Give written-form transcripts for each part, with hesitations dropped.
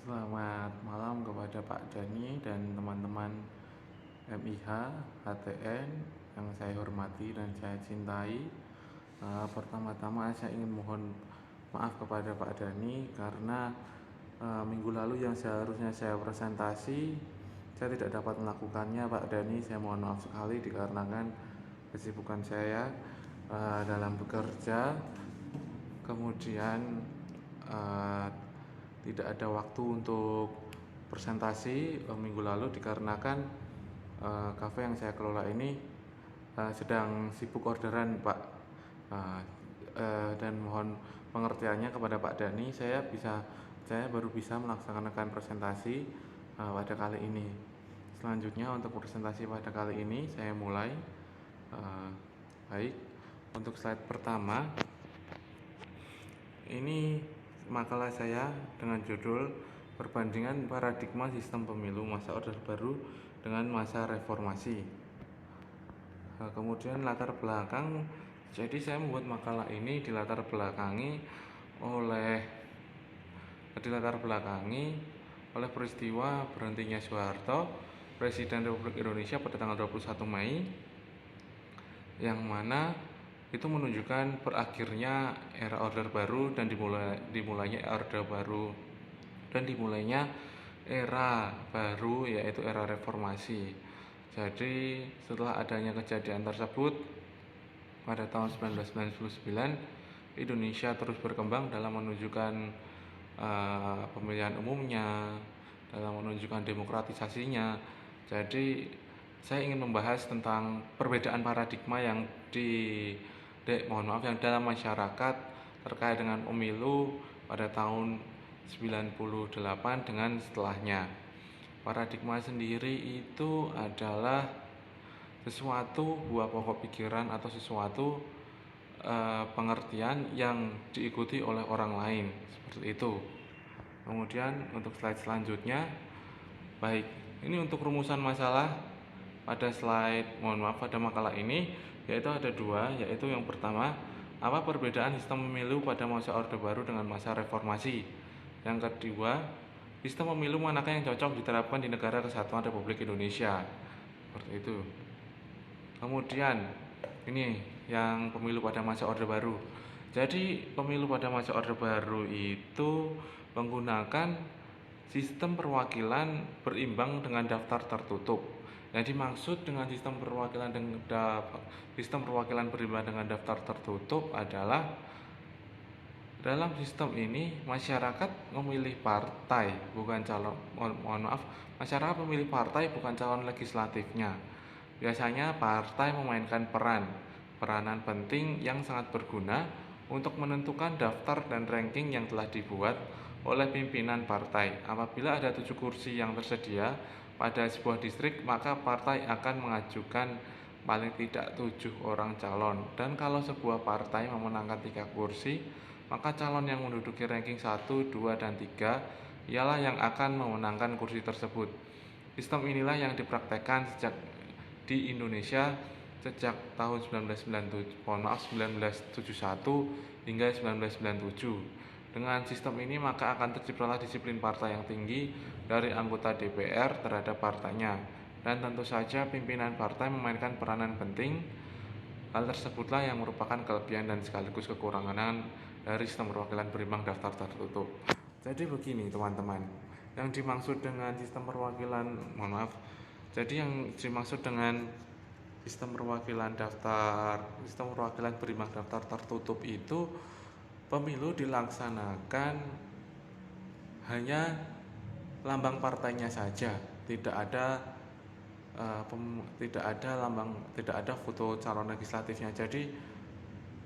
Selamat malam kepada Pak Dani dan teman-teman MIH, HTN yang saya hormati dan saya cintai. Pertama-tama saya ingin mohon maaf kepada Pak Dani karena minggu lalu yang seharusnya saya presentasi saya tidak dapat melakukannya, Pak Dani. Saya mohon maaf sekali dikarenakan kesibukan saya dalam bekerja, kemudian uh, tidak ada waktu untuk presentasi minggu lalu dikarenakan kafe yang saya kelola ini sedang sibuk orderan, Pak. Uh, dan mohon pengertiannya kepada Pak Dani, saya baru bisa melaksanakan presentasi pada kali ini. Selanjutnya untuk presentasi pada kali ini saya mulai. Baik, untuk slide pertama ini makalah saya dengan judul Perbandingan Paradigma Sistem Pemilu Masa Orde Baru dengan Masa Reformasi. Kemudian latar belakang, jadi saya membuat makalah ini dilatar belakangi oleh peristiwa berhentinya Soeharto, Presiden Republik Indonesia pada tanggal 21 Mei, yang mana itu menunjukkan berakhirnya era Orde Baru dan dimulainya Orde Baru dan dimulainya era baru, yaitu era reformasi. Jadi setelah adanya kejadian tersebut pada tahun 1999, Indonesia terus berkembang dalam menunjukkan pemilihan umumnya, dalam menunjukkan demokratisasinya. Jadi saya ingin membahas tentang perbedaan paradigma yang yang dalam masyarakat terkait dengan pemilu pada tahun 98 dengan setelahnya. Paradigma sendiri itu adalah sesuatu buah pokok pikiran atau sesuatu pengertian yang diikuti oleh orang lain, seperti itu. Kemudian untuk slide selanjutnya, baik, ini untuk rumusan masalah pada pada makalah ini, yaitu ada dua, yaitu yang pertama, apa perbedaan sistem pemilu pada masa Orde Baru dengan masa reformasi. Yang kedua, sistem pemilu manakah yang cocok diterapkan di negara kesatuan Republik Indonesia, seperti itu. Kemudian ini yang pemilu pada masa Orde Baru. Jadi pemilu pada masa Orde Baru itu menggunakan sistem perwakilan berimbang dengan daftar tertutup. Yang dimaksud dengan sistem perwakilan berimbang dengan daftar tertutup adalah dalam sistem ini masyarakat memilih partai bukan calon. Masyarakat memilih partai bukan calon legislatifnya. Biasanya partai memainkan peranan penting yang sangat berguna untuk menentukan daftar dan ranking yang telah dibuat oleh pimpinan partai. Apabila ada 7 kursi yang tersedia pada sebuah distrik, maka partai akan mengajukan paling tidak 7 orang calon. Dan kalau sebuah partai memenangkan 3 kursi, maka calon yang menduduki ranking 1, 2, dan 3 ialah yang akan memenangkan kursi tersebut. Sistem inilah yang dipraktekkan di Indonesia sejak tahun 1971 hingga 1997. Dengan sistem ini maka akan terciptalah disiplin partai yang tinggi dari anggota DPR terhadap partainya, dan tentu saja pimpinan partai memainkan peranan penting. Hal tersebutlah yang merupakan kelebihan dan sekaligus kekurangan dari sistem perwakilan berimbang daftar tertutup. Jadi begini teman-teman, yang dimaksud dengan sistem perwakilan, jadi yang dimaksud dengan sistem perwakilan berimbang daftar tertutup itu pemilu dilaksanakan hanya lambang partainya saja, tidak ada foto calon legislatifnya. Jadi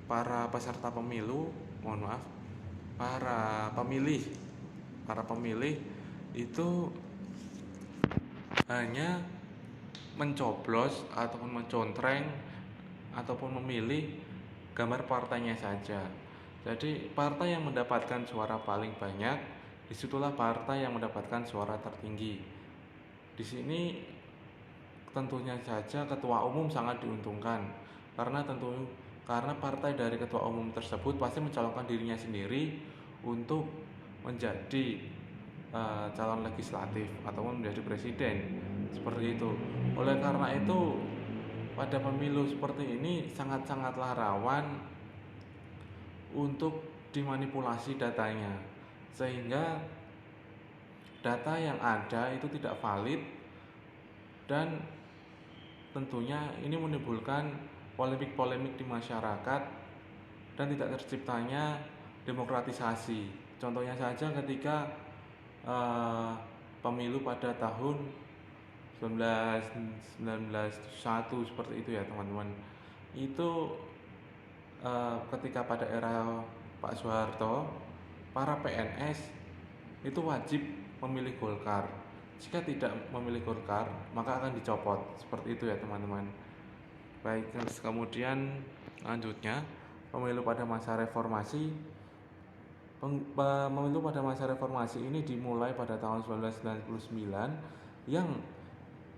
para peserta pemilu, para pemilih itu hanya mencoblos ataupun mencontreng ataupun memilih gambar partainya saja. Jadi partai yang mendapatkan suara paling banyak, disitulah partai yang mendapatkan suara tertinggi. Di sini tentunya saja ketua umum sangat diuntungkan, karena partai dari ketua umum tersebut pasti mencalonkan dirinya sendiri untuk menjadi calon legislatif ataupun menjadi presiden seperti itu. Oleh karena itu pada pemilu seperti ini sangat-sangatlah rawan untuk dimanipulasi datanya, sehingga data yang ada itu tidak valid dan tentunya ini menimbulkan polemik-polemik di masyarakat dan tidak terciptanya demokratisasi. Contohnya saja ketika pemilu pada tahun 1991 seperti itu ya teman-teman. Itu ketika pada era Pak Soeharto, para PNS itu wajib memilih Golkar. Jika tidak memilih Golkar, maka akan dicopot. Seperti itu ya teman-teman. Baik, kemudian lanjutnya pemilu pada masa reformasi. Pemilu pada masa reformasi ini dimulai pada tahun 1999 yang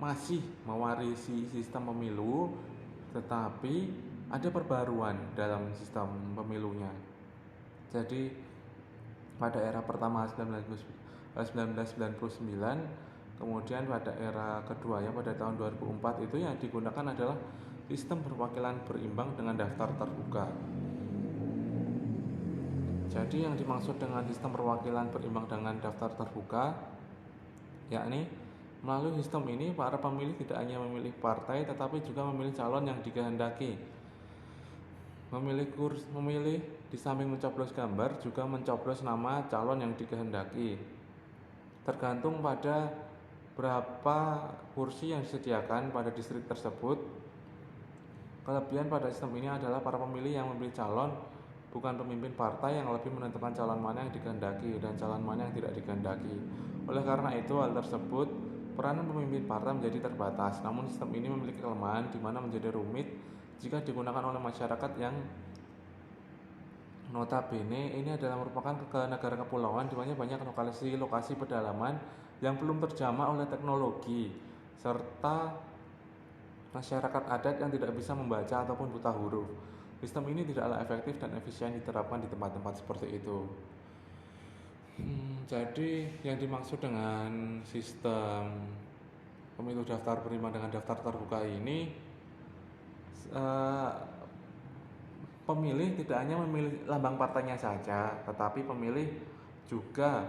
masih mewarisi sistem pemilu, tetapi ada perbaruan dalam sistem pemilunya. Jadi pada era pertama 1999, kemudian pada era keduanya pada tahun 2004 itu yang digunakan adalah sistem perwakilan berimbang dengan daftar terbuka. Jadi yang dimaksud dengan sistem perwakilan berimbang dengan daftar terbuka, yakni melalui sistem ini para pemilih tidak hanya memilih partai tetapi juga memilih calon yang dikehendaki. Memilih di samping mencoblos gambar juga mencoblos nama calon yang dikehendaki. Tergantung pada berapa kursi yang disediakan pada distrik tersebut. Kelebihan pada sistem ini adalah para pemilih yang memilih calon bukan pemimpin partai yang lebih menentukan calon mana yang dikehendaki dan calon mana yang tidak dikehendaki. Oleh karena itu, hal tersebut peranan pemimpin partai menjadi terbatas. Namun sistem ini memiliki kelemahan di mana menjadi rumit jika digunakan oleh masyarakat yang notabene ini adalah merupakan negara kepulauan di mana banyak lokasi pedalaman yang belum terjamah oleh teknologi serta masyarakat adat yang tidak bisa membaca ataupun buta huruf. Sistem ini tidaklah efektif dan efisien diterapkan di tempat-tempat seperti itu. Jadi yang dimaksud dengan sistem pemilu daftar berimbang dengan daftar terbuka ini, pemilih tidak hanya memilih lambang partainya saja, tetapi pemilih juga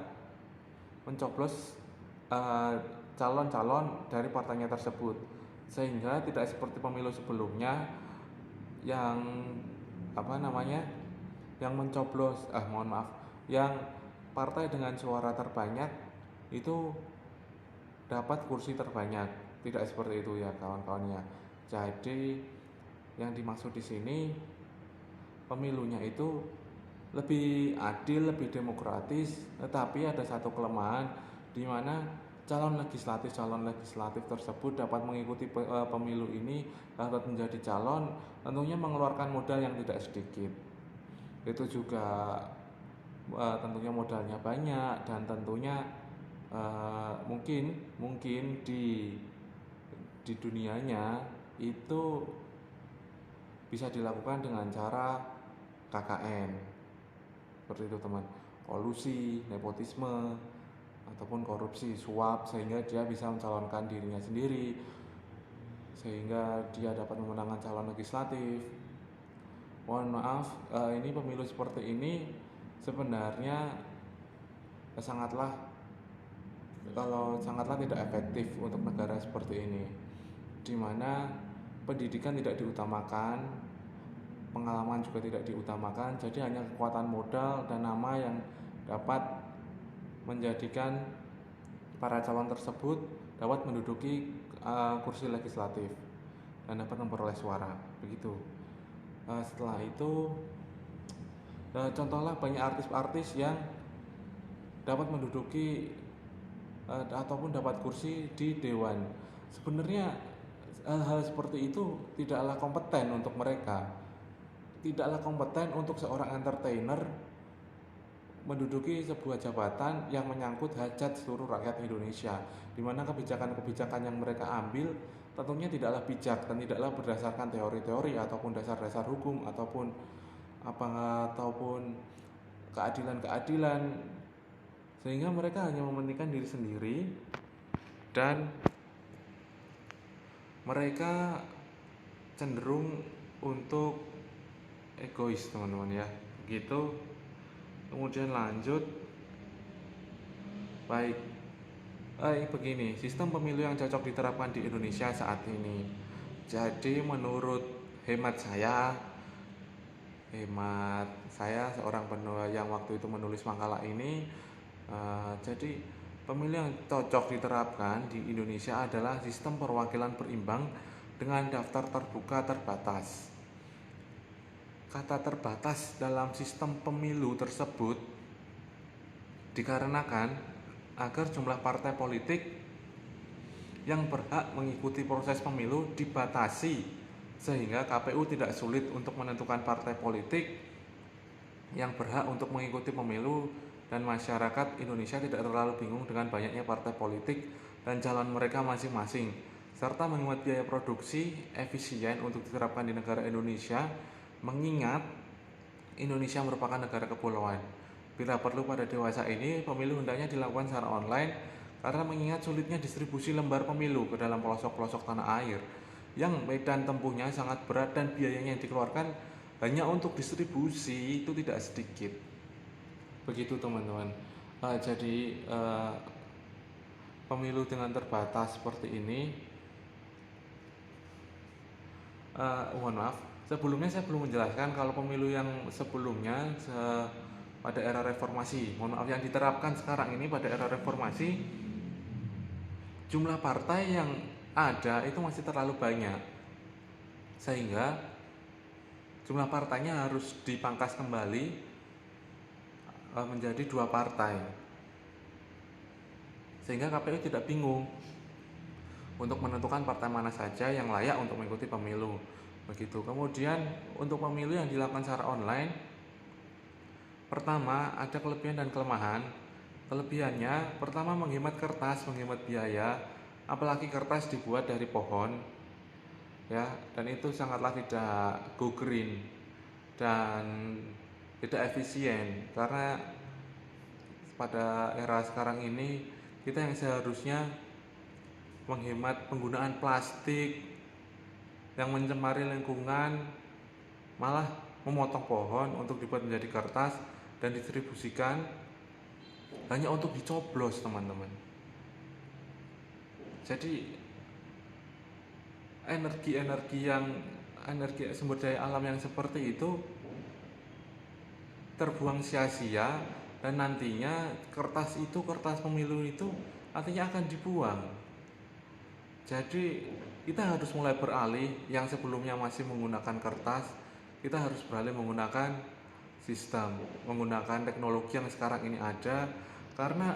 mencoblos calon-calon dari partainya tersebut, sehingga tidak seperti pemilu sebelumnya yang yang mencoblos yang partai dengan suara terbanyak itu dapat kursi terbanyak. Tidak seperti itu ya kawan-kawannya. Jadi yang dimaksud di sini pemilunya itu lebih adil, lebih demokratis, tetapi ada satu kelemahan di mana calon legislatif tersebut dapat mengikuti pemilu ini, dapat menjadi calon, tentunya mengeluarkan modal yang tidak sedikit. Itu juga tentunya modalnya banyak dan tentunya mungkin di dunianya itu bisa dilakukan dengan cara KKN. Seperti itu teman, kolusi, nepotisme, ataupun korupsi, suap, sehingga dia bisa mencalonkan dirinya sendiri, sehingga dia dapat memenangkan calon legislatif. Mohon maaf, ini pemilu seperti ini sebenarnya sangatlah tidak efektif untuk negara seperti ini, di mana pendidikan tidak diutamakan, pengalaman juga tidak diutamakan, jadi hanya kekuatan modal dan nama yang dapat menjadikan para calon tersebut dapat menduduki kursi legislatif dan dapat memperoleh suara. Begitu. Setelah itu, contohlah banyak artis-artis yang dapat menduduki ataupun dapat kursi di dewan. Sebenarnya hal-hal seperti itu tidaklah kompeten untuk mereka. Tidaklah kompeten untuk seorang entertainer menduduki sebuah jabatan yang menyangkut hajat seluruh rakyat Indonesia, di mana kebijakan-kebijakan yang mereka ambil tentunya tidaklah bijak dan tidaklah berdasarkan teori-teori ataupun dasar-dasar hukum ataupun keadilan-keadilan, sehingga mereka hanya mementingkan diri sendiri dan mereka cenderung untuk egois, teman-teman ya. Begitu. Kemudian lanjut. Baik. Begini, sistem pemilu yang cocok diterapkan di Indonesia saat ini. Jadi menurut hemat saya seorang penulis yang waktu itu menulis makalah ini, jadi pemilu yang cocok diterapkan di Indonesia adalah sistem perwakilan berimbang dengan daftar terbuka terbatas. Kata terbatas dalam sistem pemilu tersebut dikarenakan agar jumlah partai politik yang berhak mengikuti proses pemilu dibatasi, sehingga KPU tidak sulit untuk menentukan partai politik yang berhak untuk mengikuti pemilu dan masyarakat Indonesia tidak terlalu bingung dengan banyaknya partai politik dan jalan mereka masing-masing, serta menghemat biaya produksi efisien untuk diterapkan di negara Indonesia, mengingat Indonesia merupakan negara kepulauan. Bila perlu pada dewasa ini, pemilu hendaknya dilakukan secara online karena mengingat sulitnya distribusi lembar pemilu ke dalam pelosok-pelosok tanah air yang medan tempuhnya sangat berat dan biayanya yang dikeluarkan hanya untuk distribusi itu tidak sedikit. Begitu teman-teman. Jadi pemilu dengan terbatas seperti ini. Mohon maaf, sebelumnya saya belum menjelaskan kalau pemilu yang sebelumnya pada era reformasi, yang diterapkan sekarang ini pada era reformasi, jumlah partai yang ada itu masih terlalu banyak, sehingga jumlah partainya harus dipangkas kembali menjadi 2 partai, sehingga KPU tidak bingung untuk menentukan partai mana saja yang layak untuk mengikuti pemilu. Begitu. Kemudian untuk pemilu yang dilakukan secara online, pertama ada kelebihan dan kelemahan. Kelebihannya, pertama menghemat kertas, menghemat biaya, apalagi kertas dibuat dari pohon, ya, dan itu sangatlah tidak go green dan tidak efisien, karena pada era sekarang ini kita yang seharusnya menghemat penggunaan plastik yang mencemari lingkungan malah memotong pohon untuk dibuat menjadi kertas dan didistribusikan hanya untuk dicoblos, teman-teman. Jadi energi sumber daya alam yang seperti itu terbuang sia-sia, dan nantinya kertas pemilu itu artinya akan dibuang. Jadi kita harus mulai beralih, yang sebelumnya masih menggunakan kertas, kita harus beralih menggunakan sistem, menggunakan teknologi yang sekarang ini ada, karena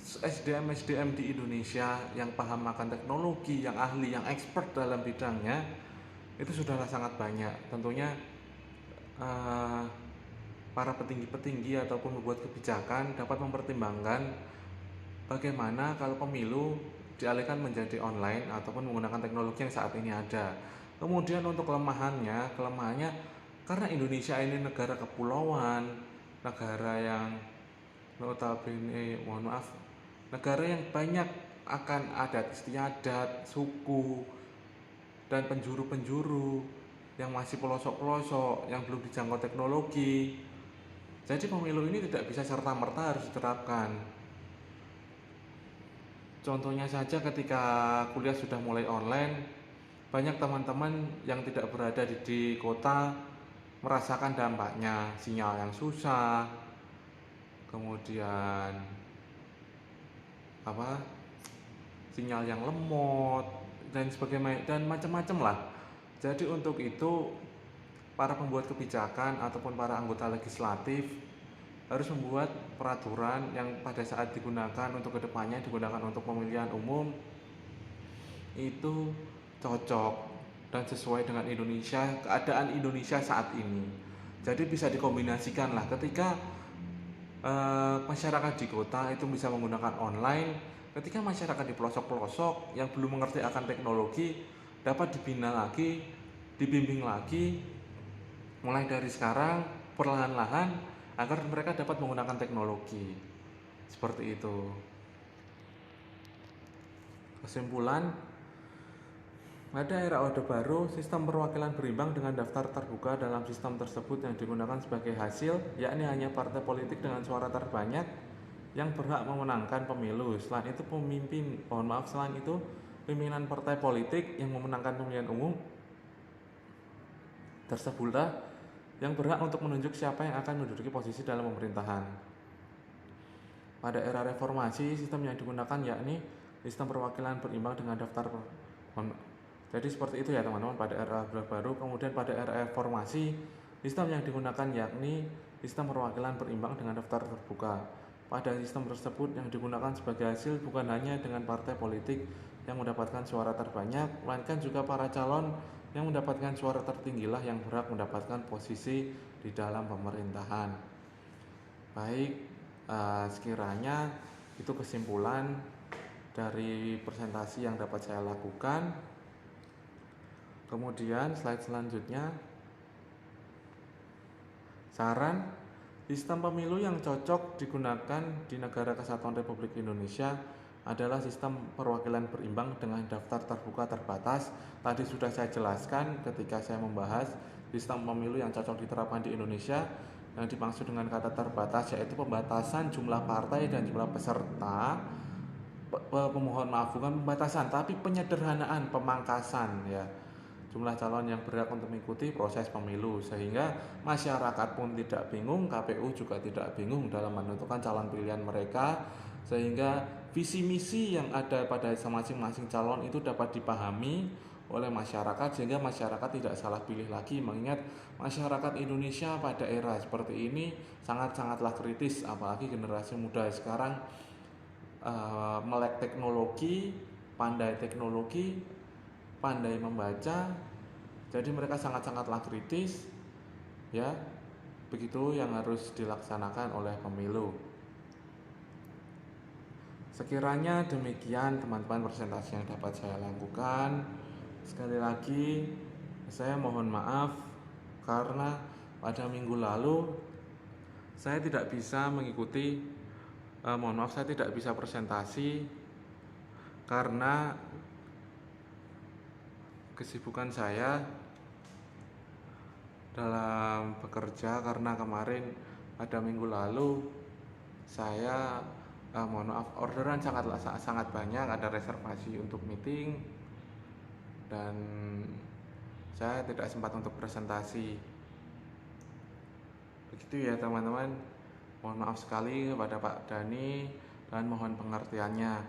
SDM di Indonesia yang paham akan teknologi, yang ahli, yang expert dalam bidangnya itu sudahlah sangat banyak. Tentunya para petinggi-petinggi ataupun membuat kebijakan dapat mempertimbangkan bagaimana kalau pemilu dialihkan menjadi online ataupun menggunakan teknologi yang saat ini ada. Kemudian untuk kelemahannya karena Indonesia ini negara kepulauan, negara yang notabene, negara yang banyak akan adat istiadat, suku, dan penjuru-penjuru yang masih pelosok-pelosok, yang belum dijangkau teknologi. Jadi pemilu ini tidak bisa serta-merta harus diterapkan. Contohnya saja ketika kuliah sudah mulai online, banyak teman-teman yang tidak berada di kota merasakan dampaknya, sinyal yang susah, kemudian sinyal yang lemot dan sebagainya, dan macam-macam lah. Jadi untuk itu para pembuat kebijakan ataupun para anggota legislatif harus membuat peraturan yang pada saat digunakan untuk kedepannya digunakan untuk pemilihan umum itu cocok dan sesuai dengan keadaan Indonesia saat ini. Jadi bisa dikombinasikan lah, ketika masyarakat di kota itu bisa menggunakan online, ketika masyarakat di pelosok-pelosok yang belum mengerti akan teknologi dapat dibina lagi, dibimbing lagi mulai dari sekarang perlahan-lahan agar mereka dapat menggunakan teknologi. Seperti itu. Kesimpulan, pada era Orde Baru, sistem perwakilan berimbang dengan daftar terbuka dalam sistem tersebut yang digunakan sebagai hasil, yakni hanya partai politik dengan suara terbanyak yang berhak memenangkan pemilu. Selain itu pimpinan partai politik yang memenangkan pemilihan umum tersebutlah yang berhak untuk menunjuk siapa yang akan menduduki posisi dalam pemerintahan. Pada era reformasi, sistem yang digunakan yakni sistem perwakilan berimbang dengan daftar. Jadi seperti itu ya teman-teman pada era Orde Baru. Kemudian pada era reformasi, sistem yang digunakan yakni sistem perwakilan berimbang dengan daftar terbuka. Pada sistem tersebut yang digunakan sebagai hasil bukan hanya dengan partai politik yang mendapatkan suara terbanyak, melainkan juga para calon yang mendapatkan suara tertinggilah yang berhak mendapatkan posisi di dalam pemerintahan. Baik, sekiranya itu kesimpulan dari presentasi yang dapat saya lakukan. Kemudian slide selanjutnya, saran sistem pemilu yang cocok digunakan di Negara Kesatuan Republik Indonesia adalah sistem perwakilan berimbang dengan daftar terbuka terbatas. Tadi sudah saya jelaskan ketika saya membahas sistem pemilu yang cocok diterapkan di Indonesia. Yang dimaksud dengan kata terbatas yaitu pembatasan jumlah partai dan jumlah peserta. Bukan pembatasan, tapi penyederhanaan, pemangkasan ya. Jumlah calon yang berhak untuk mengikuti proses pemilu, sehingga masyarakat pun tidak bingung, KPU juga tidak bingung dalam menentukan calon pilihan mereka, sehingga visi misi yang ada pada masing-masing calon itu dapat dipahami oleh masyarakat, sehingga masyarakat tidak salah pilih lagi. Mengingat masyarakat Indonesia pada era seperti ini sangat-sangatlah kritis, apalagi generasi muda sekarang melek teknologi, pandai membaca, jadi mereka sangat-sangatlah kritis ya. Begitu yang harus dilaksanakan oleh pemilu. Sekiranya demikian teman-teman presentasi yang dapat saya lakukan. Sekali lagi saya mohon maaf karena pada minggu lalu saya tidak bisa saya tidak bisa presentasi karena kesibukan saya dalam bekerja, karena kemarin pada minggu lalu saya orderan sangat banyak, ada reservasi untuk meeting dan saya tidak sempat untuk presentasi. Begitu ya teman-teman. Mohon maaf sekali kepada Pak Dhani dan mohon pengertiannya.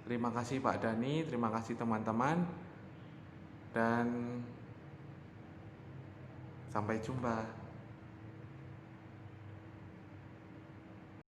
Terima kasih Pak Dhani, terima kasih teman-teman. Dan sampai jumpa.